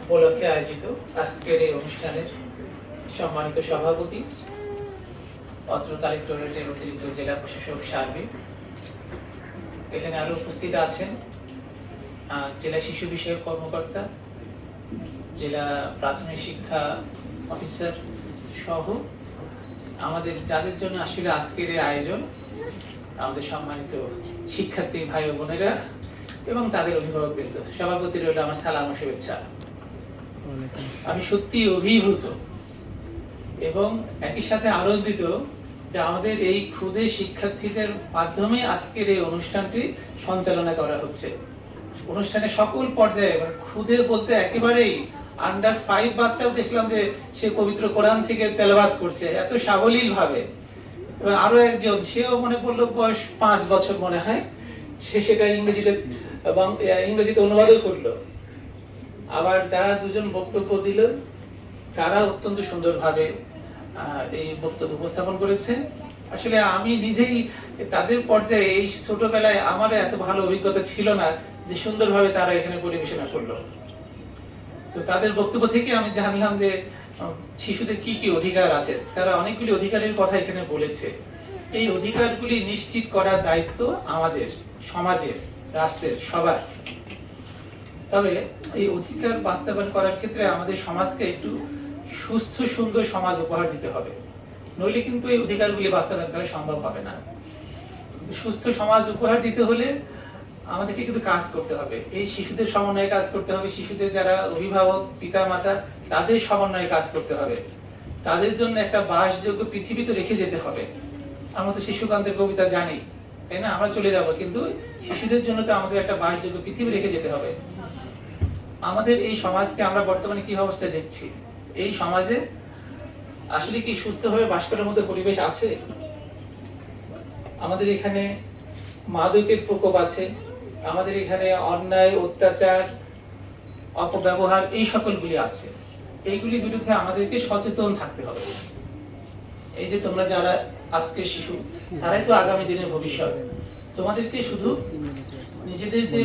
উপলক্ষে আয়োজিত আজকের এই অনুষ্ঠানের সম্মানিত সভাপতি, অত্র কালেক্টরেটের অতিরিক্ত জেলা প্রশাসক সার্বিক, এখানে আরো উপস্থিত আছেন জেলা শিশু বিষয়ক কর্মকর্তা, জেলা প্রাথমিক শিক্ষা অফিসার সহ আমাদের যাদের জন্য আসলে আজকের এই আয়োজন, আমাদের সম্মানিত শিক্ষার্থী ভাই ও বোনেরা এবং তাদের অভিভাবকবৃন্দ, সভাপতি রইল আমার সালাম ও শুভেচ্ছা। আমি সত্যি অভিভূত এবং একই সাথে আনন্দিত যে আমাদের এই ক্ষুদে শিক্ষার্থীদের মাধ্যমে আজকের এই অনুষ্ঠানটি সঞ্চালনা করা হচ্ছে। অনুষ্ঠানের সকল পর্যায়ে, ক্ষুদে বলতে একেবারেই আন্ডার 5 বাচ্চাও দেখলাম যে সে পবিত্র কোরআন থেকে তেলাওয়াত করছে এত সাবলীল ভাবে। এবং আরো একজন, সেও মনে পড়লো বয়স 5 বছর মনে হয়, সে সেটা ইংরেজিতে এবং ইংরেজিতে অনুবাদও করলো। আবার যারা দুজন বক্তব্য দিল তারা অত্যন্ত সুন্দরভাবে এই বক্তব্য উপস্থাপন করেছেন। আসলে আমি নিজেই তাদের পর্যায়ে এই ছোটবেলায় আমার এত ভালো অভিজ্ঞতা ছিল না যে সুন্দরভাবে তারা এখানে পরিবেশনা করলো। তো তাদের বক্তব্য থেকে আমি জানলাম যে শিশুদের কি কি অধিকার আছে। তারা অনেকগুলি অধিকারের কথা এখানে বলেছে। এই অধিকারগুলি নিশ্চিত করার দায়িত্ব আমাদের, সমাজের, রাষ্ট্রের, সবার। তবে এই অধিকার বাস্তবায়ন করার ক্ষেত্রে আমাদের সমাজকে একটু সুস্থ সুন্দর সমাজ উপহার দিতে হবে, নইলে কিন্তু এই অধিকারগুলি বাস্তবায়ন করা সম্ভব হবে না। সুস্থ সমাজ উপহার দিতে হলে আমাদেরকে কিন্তু কাজ করতে হবে। এই শিশুদের সমন্বয়ে কাজ করতে হবে, শিশুদের যারা অভিভাবক, পিতা মাতা, তাদের সমন্বয়ে কাজ করতে হবে। তাদের জন্য একটা বাসযোগ্য পৃথিবী তো রেখে যেতে হবে। আমরা তো শিশুকান্তের কবিতা জানি, তাই না? আমরা চলে যাব, কিন্তু শিশুদের জন্য তো আমাদের একটা বাসযোগ্য পৃথিবী রেখে যেতে হবে। আমাদের এই সমাজকে আমরা বর্তমানে কি অবস্থায় দেখছি? এই সমাজে আসলে কি সুস্থভাবে বাস করার মতো পরিবেশ আছে? আমাদের এখানে মাদকের প্রকোপ আছে, আমাদের এখানে অন্যায়, অত্যাচার, অপব্যবহার, এই সকলগুলি আছে। এইগুলির বিরুদ্ধে আমাদেরকে সচেতন থাকতে হবে। এই যে তোমরা যারা আজকের শিশু, তারাই তো আগামী দিনের ভবিষ্যৎ। তোমাদেরকে শুধু নিজেদের যে